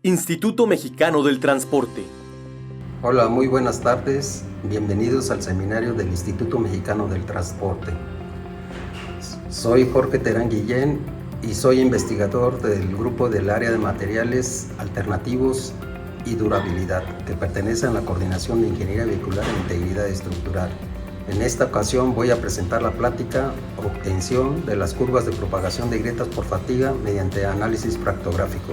Instituto Mexicano del Transporte. Hola, muy buenas tardes. Bienvenidos al seminario del Instituto Mexicano del Transporte. Soy Jorge Terán Guillén y soy investigador del grupo del área de materiales alternativos y durabilidad, que pertenece a la Coordinación de Ingeniería Vehicular e Integridad Estructural. En esta ocasión voy a presentar la plática Obtención de las curvas de propagación de grietas por fatiga mediante análisis fractográfico.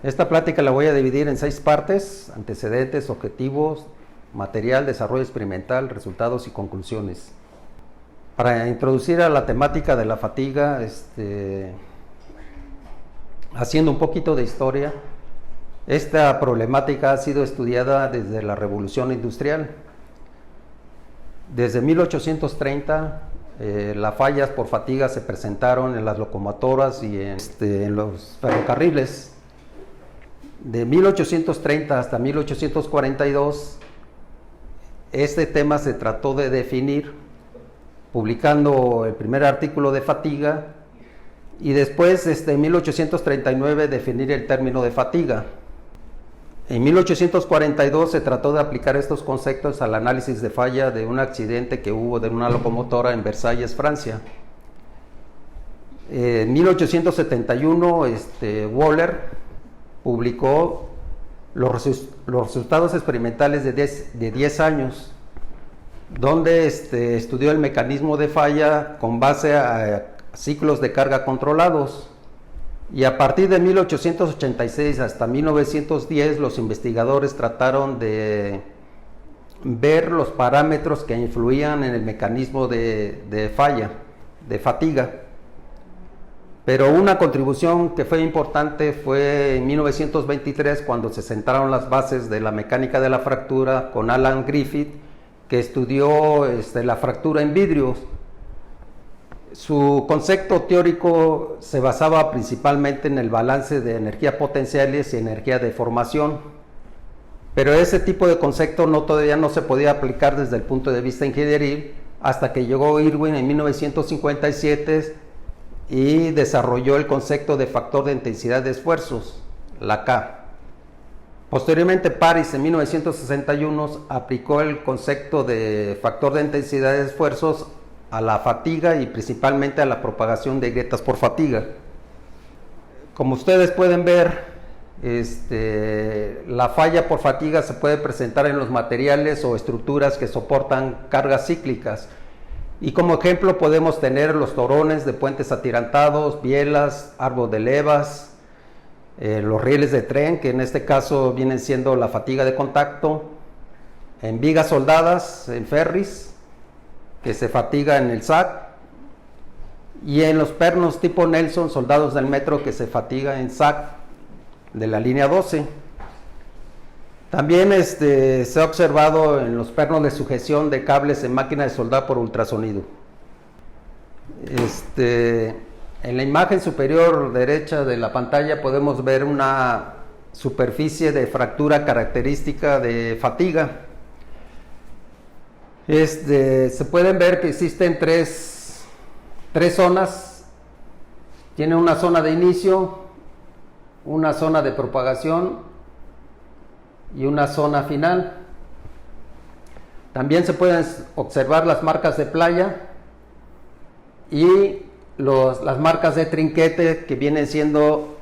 Esta plática la voy a dividir en 6 partes: antecedentes, objetivos, material, desarrollo experimental, resultados y conclusiones. Para introducir a la temática de la fatiga, haciendo un poquito de historia, esta problemática ha sido estudiada desde la Revolución Industrial. Desde 1830, las fallas por fatiga se presentaron en las locomotoras y en los ferrocarriles. De 1830 hasta 1842, este tema se trató de definir, publicando el primer artículo de fatiga, y después, en 1839, definir el término de fatiga. En 1842 se trató de aplicar estos conceptos al análisis de falla de un accidente que hubo de una locomotora en Versalles, Francia. En 1871, Wöhler publicó los resultados experimentales de 10 años, donde estudió el mecanismo de falla con base a ciclos de carga controlados. Y a partir de 1886 hasta 1910, los investigadores trataron de ver los parámetros que influían en el mecanismo de falla, de fatiga. Pero una contribución que fue importante fue en 1923, cuando se sentaron las bases de la mecánica de la fractura con Alan Griffith, que estudió la fractura en vidrios. Su concepto teórico se basaba principalmente en el balance de energía potenciales y energía de formación, pero ese tipo de concepto todavía no se podía aplicar desde el punto de vista ingenieril hasta que llegó Irwin en 1957 y desarrolló el concepto de factor de intensidad de esfuerzos, la K. Posteriormente, Paris en 1961 aplicó el concepto de factor de intensidad de esfuerzos a la fatiga y principalmente a la propagación de grietas por fatiga. Como ustedes pueden ver, la falla por fatiga se puede presentar en los materiales o estructuras que soportan cargas cíclicas. Y como ejemplo podemos tener los torones de puentes atirantados, bielas, árbol de levas, los rieles de tren, que en este caso vienen siendo la fatiga de contacto, en vigas soldadas, en ferries, que se fatiga en el SAC, y en los pernos tipo Nelson, soldados del metro, que se fatiga en SAC de la línea 12. También se ha observado en los pernos de sujeción de cables en máquina de soldar por ultrasonido. En la imagen superior derecha de la pantalla podemos ver una superficie de fractura característica de fatiga. Se pueden ver que existen tres zonas. Tiene una zona de inicio, una zona de propagación y una zona final. También se pueden observar las marcas de playa y las marcas de trinquete, que vienen siendo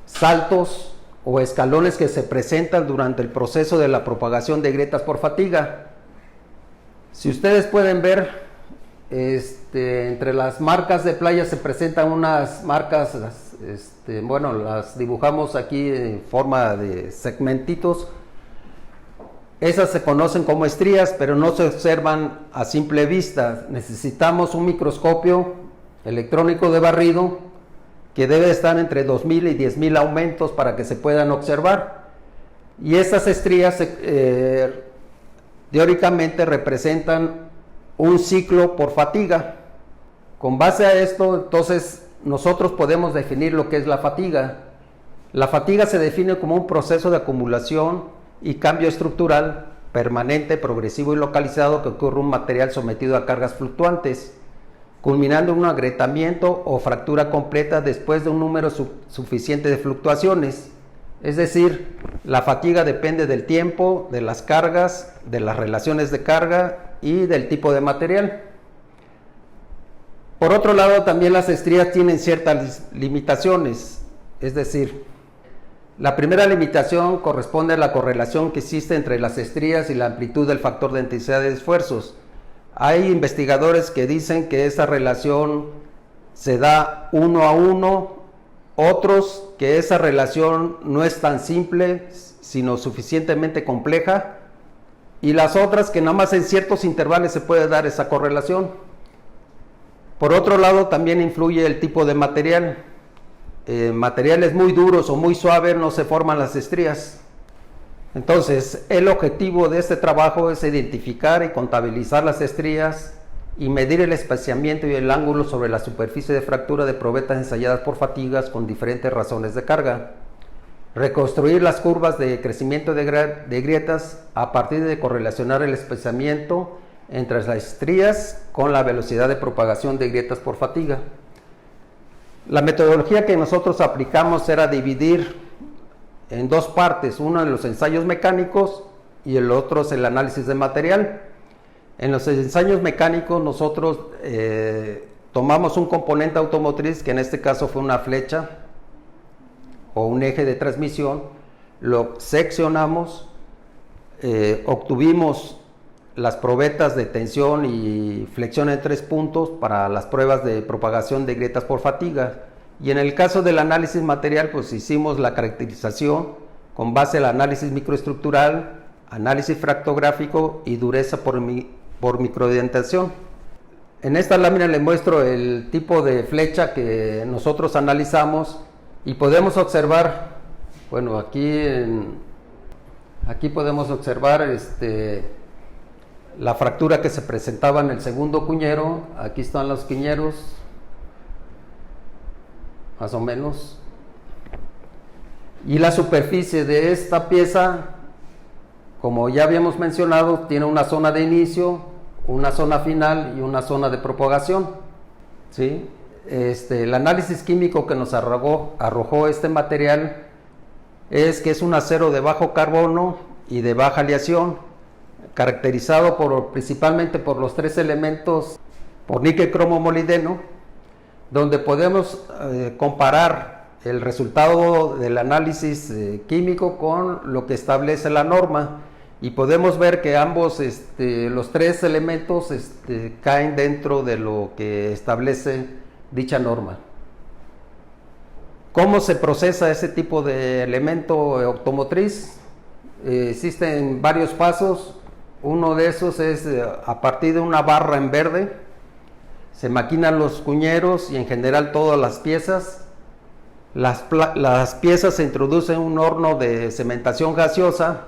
saltos o escalones que se presentan durante el proceso de la propagación de grietas por fatiga. Si ustedes pueden ver, entre las marcas de playa se presentan unas marcas, las dibujamos aquí en forma de segmentitos. Esas se conocen como estrías, pero no se observan a simple vista. Necesitamos un microscopio electrónico de barrido que debe estar entre 2000 y 10.000 aumentos para que se puedan observar. Y estas estrías teóricamente representan un ciclo por fatiga. Con base a esto, entonces, nosotros podemos definir lo que es la fatiga. La fatiga se define como un proceso de acumulación y cambio estructural permanente, progresivo y localizado que ocurre en un material sometido a cargas fluctuantes. culminando en un agrietamiento o fractura completa después de un número suficiente de fluctuaciones. Es decir, la fatiga depende del tiempo, de las cargas, de las relaciones de carga y del tipo de material. Por otro lado, también las estrías tienen ciertas limitaciones, es decir, la primera limitación corresponde a la correlación que existe entre las estrías y la amplitud del factor de intensidad de esfuerzos. Hay investigadores que dicen que esa relación se da 1 a 1, otros que esa relación no es tan simple, sino suficientemente compleja, y las otras que nada más en ciertos intervalos se puede dar esa correlación. Por otro lado, también influye el tipo de material. Materiales muy duros o muy suaves no se forman las estrías. Entonces, el objetivo de este trabajo es identificar y contabilizar las estrías y medir el espaciamiento y el ángulo sobre la superficie de fractura de probetas ensayadas por fatigas con diferentes razones de carga. Reconstruir las curvas de crecimiento de grietas a partir de correlacionar el espaciamiento entre las estrías con la velocidad de propagación de grietas por fatiga. La metodología que nosotros aplicamos era dividir en dos partes, uno en los ensayos mecánicos y el otro es el análisis de material. En los ensayos mecánicos nosotros tomamos un componente automotriz, que en este caso fue una flecha o un eje de transmisión, lo seccionamos, obtuvimos las probetas de tensión y flexión en 3 puntos para las pruebas de propagación de grietas por fatiga. Y en el caso del análisis material, pues hicimos la caracterización con base al análisis microestructural, análisis fractográfico y dureza por microdentación. En esta lámina les muestro el tipo de flecha que nosotros analizamos y podemos observar, bueno, aquí podemos observar la fractura que se presentaba en el segundo cuñero. Aquí están los cuñeros, más o menos, y la superficie de esta pieza, como ya habíamos mencionado, tiene una zona de inicio, una zona final y una zona de propagación, ¿sí? El análisis químico que nos arrojó este material es que es un acero de bajo carbono y de baja aleación, caracterizado principalmente por los 3 elementos, por níquel, cromo, molibdeno, donde podemos comparar el resultado del análisis químico con lo que establece la norma, y podemos ver que ambos, los 3 elementos caen dentro de lo que establece dicha norma. ¿Cómo se procesa ese tipo de elemento automotriz? Existen varios pasos. Uno de esos es a partir de una barra en verde, se maquinan los cuñeros y en general todas las piezas. Las piezas se introducen en un horno de cementación gaseosa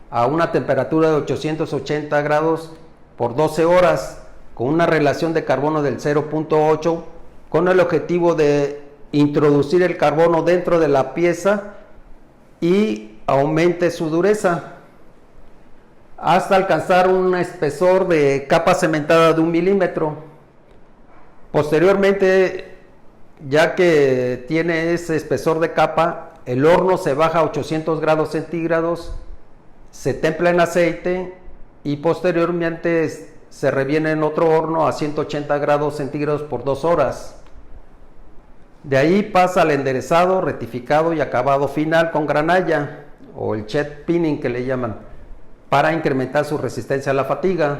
a una temperatura de 880 grados por 12 horas con una relación de carbono del 0.8, con el objetivo de introducir el carbono dentro de la pieza y aumente su dureza hasta alcanzar un espesor de capa cementada de 1 milímetro. Posteriormente, ya que tiene ese espesor de capa, el horno se baja a 800 grados centígrados, se templa en aceite y posteriormente se reviene en otro horno a 180 grados centígrados por 2 horas. De ahí pasa al enderezado, rectificado y acabado final con granalla o el jet pinning que le llaman, para incrementar su resistencia a la fatiga.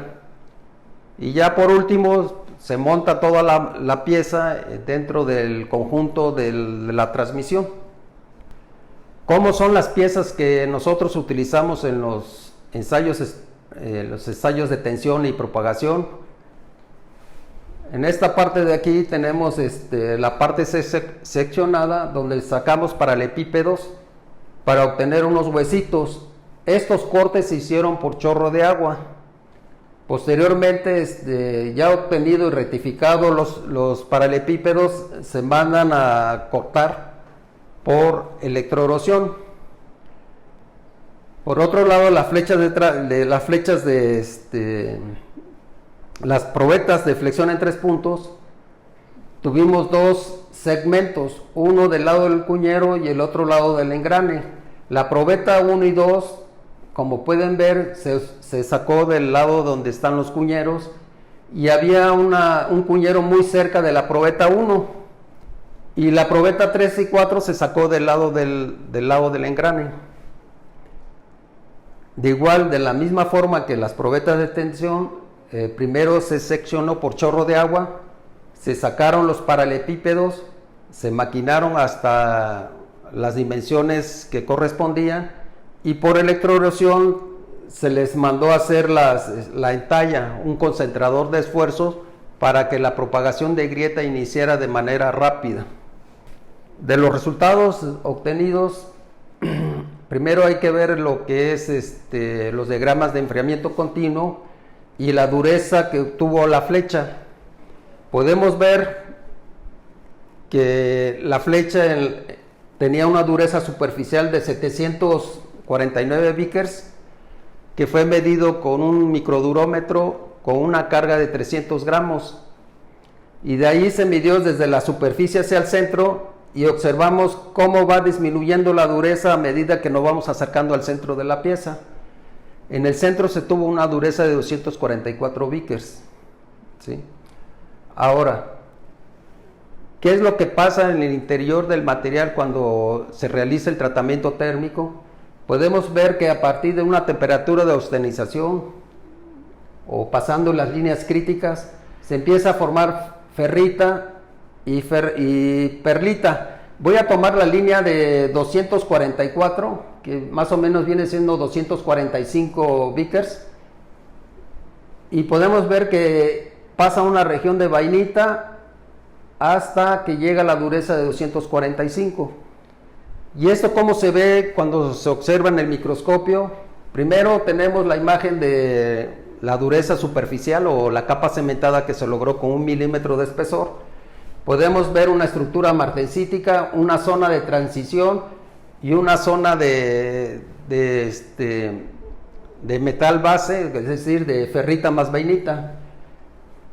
Y ya por último se monta toda la pieza dentro del conjunto de la transmisión. ¿Cómo son las piezas que nosotros utilizamos en los ensayos de tensión y propagación? En esta parte de aquí tenemos la parte seccionada, donde sacamos paralelepípedos para obtener unos huesitos. Estos cortes se hicieron por chorro de agua. Posteriormente, ya obtenido y rectificado los paralelepípedos, se mandan a cortar por electroerosión. Por otro lado, las probetas de flexión en 3 puntos tuvimos dos segmentos, uno del lado del cuñero y el otro lado del engrane. La probeta 1 y 2, como pueden ver, se sacó del lado donde están los cuñeros y había un cuñero muy cerca de la probeta 1, y la probeta 3 y 4 se sacó del lado del engrane. De la misma forma que las probetas de tensión, primero se seccionó por chorro de agua, se sacaron los paralelepípedos, se maquinaron hasta las dimensiones que correspondían, y por electroerosión se les mandó a hacer la entalla, un concentrador de esfuerzos, para que la propagación de grieta iniciara de manera rápida. De los resultados obtenidos, primero hay que ver lo que es los diagramas de enfriamiento continuo y la dureza que tuvo la flecha. Podemos ver que la flecha tenía una dureza superficial de 749 Vickers, que fue medido con un microdurómetro con una carga de 300 gramos, y de ahí se midió desde la superficie hacia el centro, y observamos cómo va disminuyendo la dureza a medida que nos vamos acercando al centro de la pieza. En el centro se tuvo una dureza de 244 Vickers, ¿sí? Ahora, ¿qué es lo que pasa en el interior del material cuando se realiza el tratamiento térmico? Podemos ver que a partir de una temperatura de austenización o pasando las líneas críticas, se empieza a formar ferrita y perlita. Voy a tomar la línea de 244, que más o menos viene siendo 245 Vickers, y podemos ver que pasa una región de vainita hasta que llega a la dureza de 245. ¿Y esto cómo se ve cuando se observa en el microscopio? Primero tenemos la imagen de la dureza superficial o la capa cementada que se logró con 1 milímetro de espesor. Podemos ver una estructura martensítica, una zona de transición y una zona de metal base, es decir, de ferrita más vainita.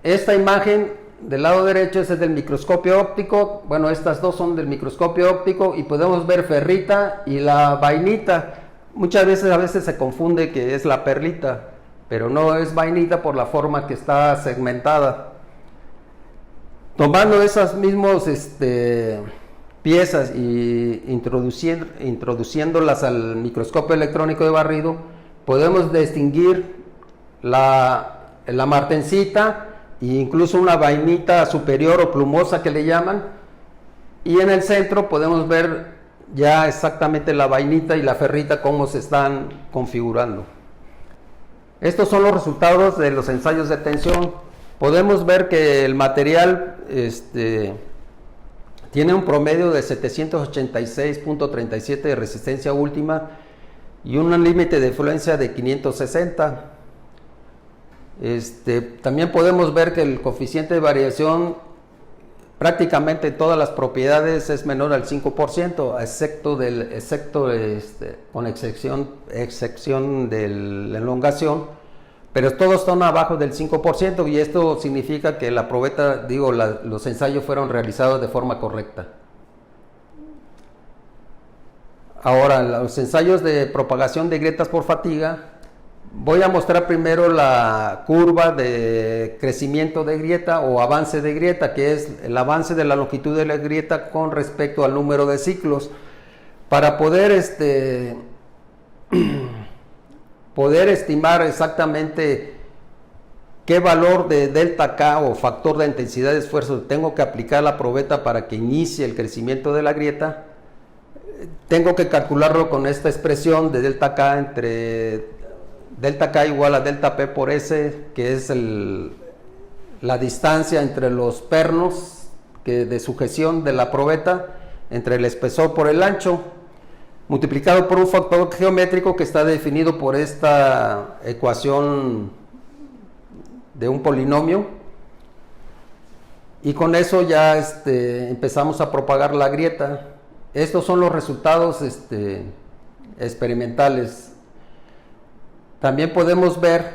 Esta imagen del lado derecho es del microscopio óptico. Bueno, estas dos son del microscopio óptico y podemos ver ferrita y la vainita. Muchas veces a veces se confunde que es la perlita, pero no, es vainita por la forma que está segmentada. Tomando esas mismas piezas y introduciéndolas al microscopio electrónico de barrido, podemos distinguir la martensita e incluso una vainita superior o plumosa que le llaman, y en el centro podemos ver ya exactamente la vainita y la ferrita cómo se están configurando. Estos son los resultados de los ensayos de tensión. Podemos ver que el material tiene un promedio de 786.37 de resistencia última y un límite de fluencia de 560. También podemos ver que el coeficiente de variación prácticamente en todas las propiedades es menor al 5%, con excepción de la elongación, pero todos están abajo del 5%, y esto significa que la probeta, los ensayos fueron realizados de forma correcta. Ahora, los ensayos de propagación de grietas por fatiga. Voy a mostrar primero la curva de crecimiento de grieta o avance de grieta, que es el avance de la longitud de la grieta con respecto al número de ciclos, para poder estimar exactamente qué valor de delta K o factor de intensidad de esfuerzo tengo que aplicar a la probeta para que inicie el crecimiento de la grieta. Tengo que calcularlo con esta expresión de delta K entre delta K igual a delta P por S, que es la distancia entre los pernos de sujeción de la probeta, entre el espesor por el ancho, multiplicado por un factor geométrico que está definido por esta ecuación de un polinomio, y con eso ya empezamos a propagar la grieta. Estos son los resultados experimentales. También podemos ver,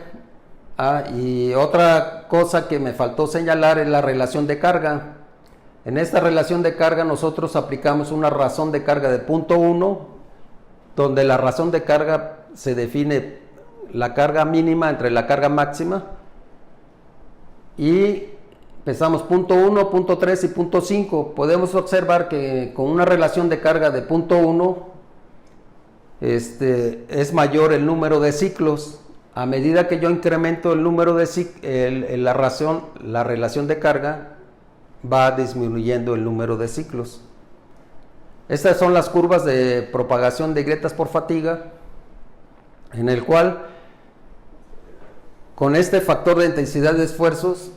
y otra cosa que me faltó señalar, es la relación de carga. En esta relación de carga nosotros aplicamos una razón de carga de punto 1, donde la razón de carga se define la carga mínima entre la carga máxima, y pensamos punto 1, punto 3 y punto 5. Podemos observar que con una relación de carga de punto 1 es mayor el número de ciclos. A medida que yo incremento el número de la relación de carga, va disminuyendo el número de ciclos. Estas son las curvas de propagación de grietas por fatiga, en el cual con este factor de intensidad de esfuerzos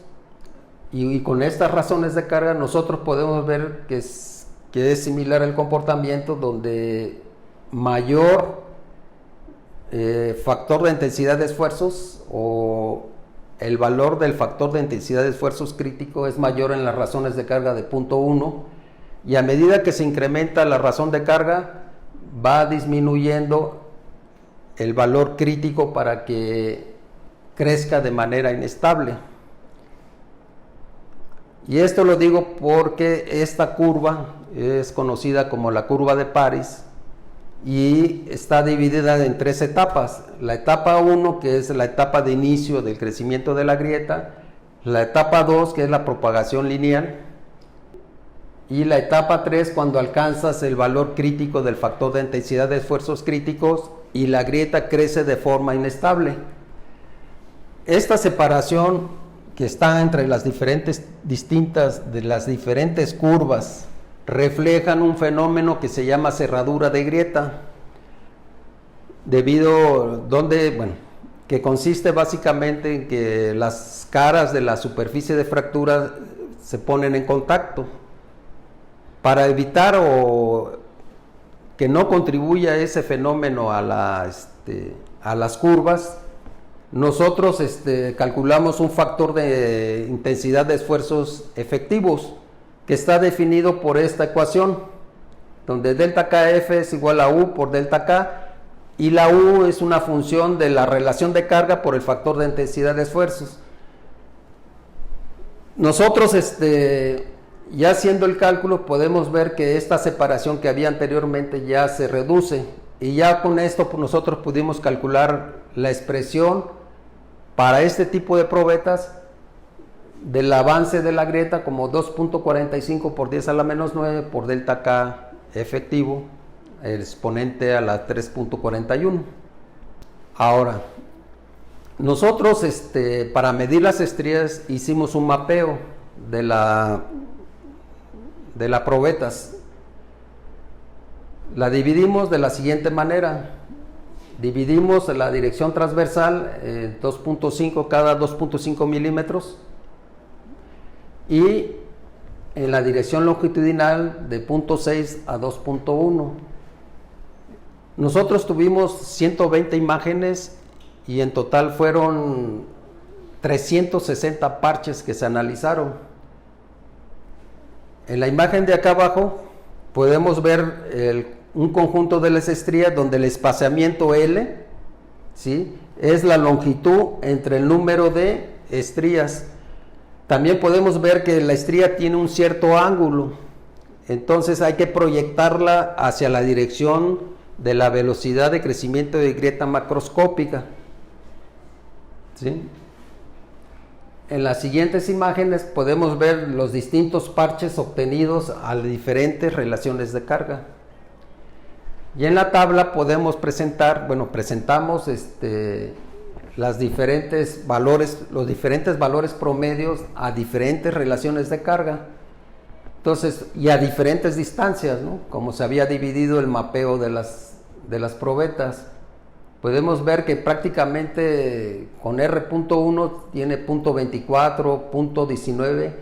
y con estas razones de carga nosotros podemos ver que es similar el comportamiento, donde mayor factor de intensidad de esfuerzos, o el valor del factor de intensidad de esfuerzos crítico es mayor en las razones de carga de punto 1, y a medida que se incrementa la razón de carga va disminuyendo el valor crítico para que crezca de manera inestable. Y esto lo digo porque esta curva es conocida como la curva de París y está dividida en 3 etapas. La etapa 1, que es la etapa de inicio del crecimiento de la grieta; la etapa 2, que es la propagación lineal; y la etapa 3, cuando alcanzas el valor crítico del factor de intensidad de esfuerzos críticos y la grieta crece de forma inestable. Esta separación que está entre las diferentes curvas reflejan un fenómeno que se llama cerradura de grieta, que consiste básicamente en que las caras de la superficie de fractura se ponen en contacto. Para evitar que no contribuya ese fenómeno a las curvas, nosotros calculamos un factor de intensidad de esfuerzos efectivos que está definido por esta ecuación, donde delta KF es igual a U por delta K, y la U es una función de la relación de carga por el factor de intensidad de esfuerzos. Nosotros, ya haciendo el cálculo, podemos ver que esta separación que había anteriormente ya se reduce, y ya con esto nosotros pudimos calcular la expresión para este tipo de probetas del avance de la grieta como 2.45 por 10 a la menos 9 por delta K efectivo, el exponente a la 3.41. Ahora, nosotros para medir las estrías hicimos un mapeo de la probetas. La dividimos de la siguiente manera: dividimos la dirección transversal 2.5 cada 2.5 milímetros, y en la dirección longitudinal de 0.6 a 2.1. Nosotros tuvimos 120 imágenes y en total fueron 360 parches que se analizaron. En la imagen de acá abajo podemos ver un conjunto de las estrías donde el espaciamiento L, ¿sí?, es la longitud entre el número de estrías. También podemos ver que la estría tiene un cierto ángulo, entonces hay que proyectarla hacia la dirección de la velocidad de crecimiento de grieta macroscópica, ¿sí? En las siguientes imágenes podemos ver los distintos parches obtenidos a diferentes relaciones de carga. Y en la tabla podemos presentamos los diferentes valores promedios a diferentes relaciones de carga. Entonces, y a diferentes distancias, ¿no?, como se había dividido el mapeo de las probetas. Podemos ver que prácticamente con R.1 tiene 0.24, 0.19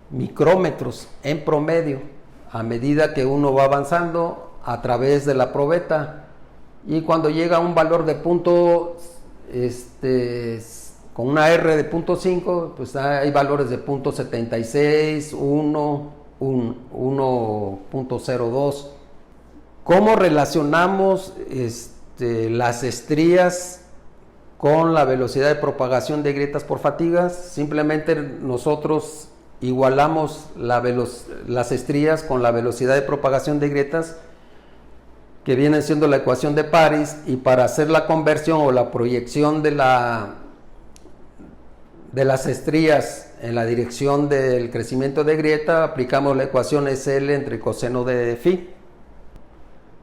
micrómetros en promedio a medida que uno va avanzando a través de la probeta, y cuando llega a un valor de con una R de 0.5, pues hay valores de 0.76, 1, 1.02. ¿Cómo relacionamos las estrías con la velocidad de propagación de grietas por fatigas? Simplemente nosotros igualamos las estrías con la velocidad de propagación de grietas, que viene siendo la ecuación de París, y para hacer la conversión o la proyección de las estrías en la dirección del crecimiento de grieta, aplicamos la ecuación SL entre coseno de phi.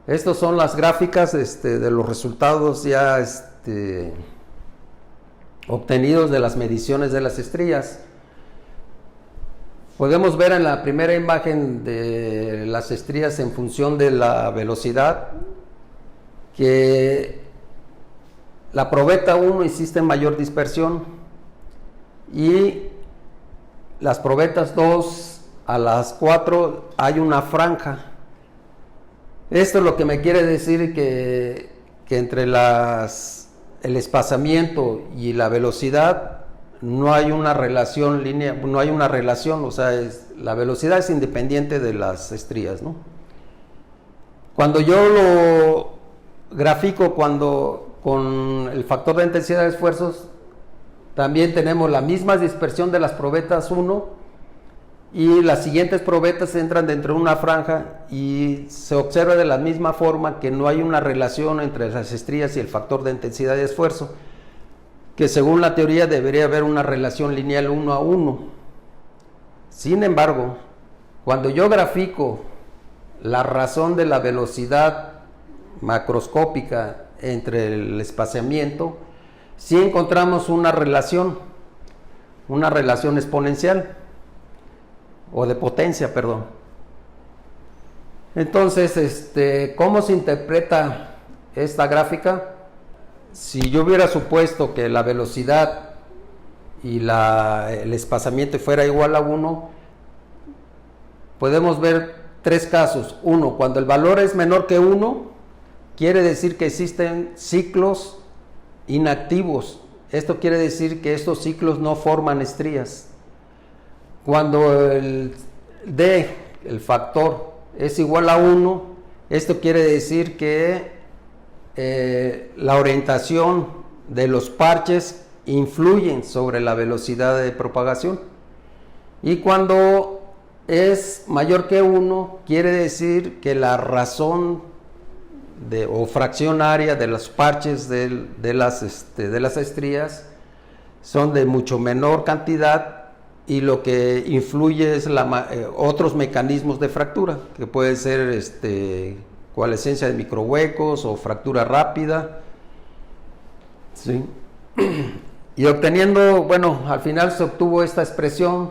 Estas son las gráficas de los resultados ya obtenidos de las mediciones de las estrías. Podemos ver en la primera imagen de las estrías en función de la velocidad que la probeta 1 existe mayor dispersión y las probetas 2 a las 4 hay una franja. Esto es lo que me quiere decir que entre el espaciamiento y la velocidad no hay una relación lineal, no hay una relación, o sea, la velocidad es independiente de las estrías, ¿no? Cuando yo lo grafico con el factor de intensidad de esfuerzos, también tenemos la misma dispersión de las probetas 1 y las siguientes probetas entran dentro de una franja y se observa de la misma forma que no hay una relación entre las estrías y el factor de intensidad de esfuerzo, que según la teoría debería haber una relación lineal 1 a 1. Sin embargo, cuando yo grafico la razón de la velocidad macroscópica entre el espaciamiento, sí encontramos una relación exponencial, o de potencia, perdón. Entonces, ¿cómo se interpreta esta gráfica? Si yo hubiera supuesto que la velocidad y el espaciamiento fuera igual a 1, podemos ver tres casos. Uno, cuando el valor es menor que 1, quiere decir que existen ciclos inactivos. Esto quiere decir que estos ciclos no forman estrías. Cuando el D, el factor, es igual a 1, esto quiere decir que la orientación de los parches influyen sobre la velocidad de propagación. Y cuando es mayor que 1, quiere decir que la razón o fracción área de los parches de las estrías son de mucho menor cantidad, y lo que influye es otros mecanismos de fractura, que puede ser coalescencia de microhuecos o fractura rápida. ¿Sí? Y obteniendo, bueno, al final se obtuvo esta expresión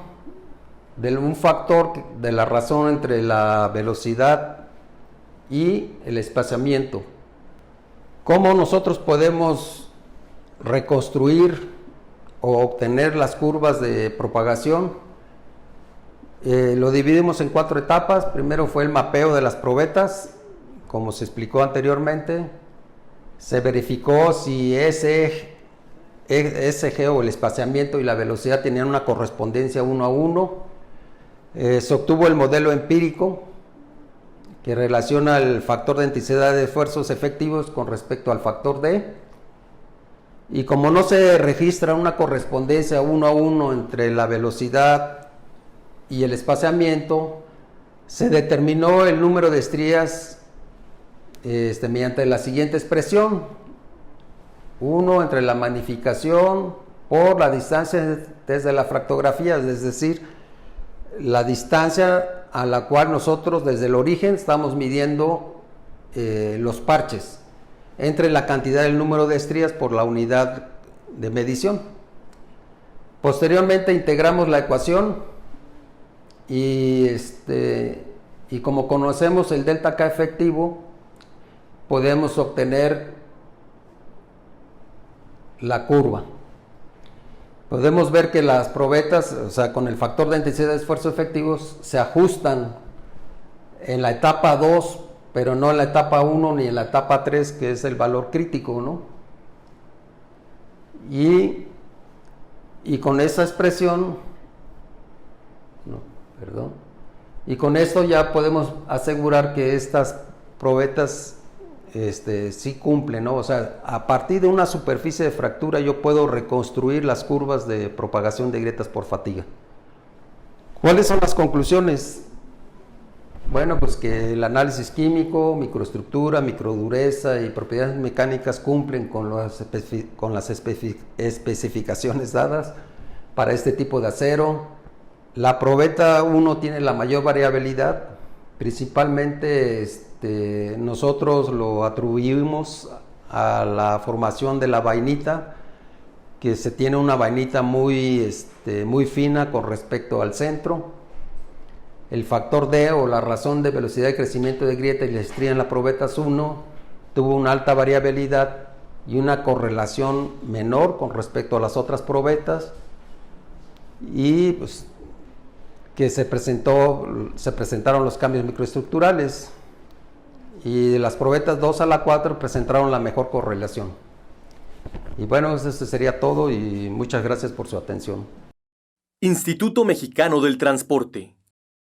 de un factor de la razón entre la velocidad y el espaciamiento. ¿Cómo nosotros podemos reconstruir o obtener las curvas de propagación? Lo dividimos en 4 etapas. Primero fue el mapeo de las probetas, como se explicó anteriormente. Se verificó si SG o el espaciamiento y la velocidad tenían una correspondencia 1 a 1. Se obtuvo el modelo empírico que relaciona el factor de intensidad de esfuerzos efectivos con respecto al factor D. Y como no se registra una correspondencia 1 a 1 entre la velocidad y el espaciamiento, se determinó el número de estrías mediante la siguiente expresión: 1 entre la magnificación por la distancia desde la fractografía, es decir, la distancia a la cual nosotros desde el origen estamos midiendo los parches, entre la cantidad del número de estrías por la unidad de medición. Posteriormente integramos la ecuación y como conocemos el delta K efectivo, podemos obtener la curva. Podemos ver que las probetas, o sea, con el factor de intensidad de esfuerzo efectivos, se ajustan en la etapa 2, pero no en la etapa 1 ni en la etapa 3, que es el valor crítico, ¿no? Y con esa expresión, y con esto ya podemos asegurar que estas probetas sí cumplen, ¿no? O sea, a partir de una superficie de fractura yo puedo reconstruir las curvas de propagación de grietas por fatiga ¿Cuáles son las conclusiones? Bueno, pues que el análisis químico, microestructura, microdureza y propiedades mecánicas cumplen con las especificaciones dadas para este tipo de acero. La probeta 1 tiene la mayor variabilidad, principalmente nosotros lo atribuimos a la formación de la vainita, que se tiene una vainita muy fina con respecto al centro. El factor D, o la razón de velocidad de crecimiento de grieta y la estría en la probetas 1, tuvo una alta variabilidad y una correlación menor con respecto a las otras probetas, y pues que se presentaron los cambios microestructurales, y de las probetas 2 a la 4 presentaron la mejor correlación. Y bueno, eso sería todo y muchas gracias por su atención. Instituto Mexicano del Transporte.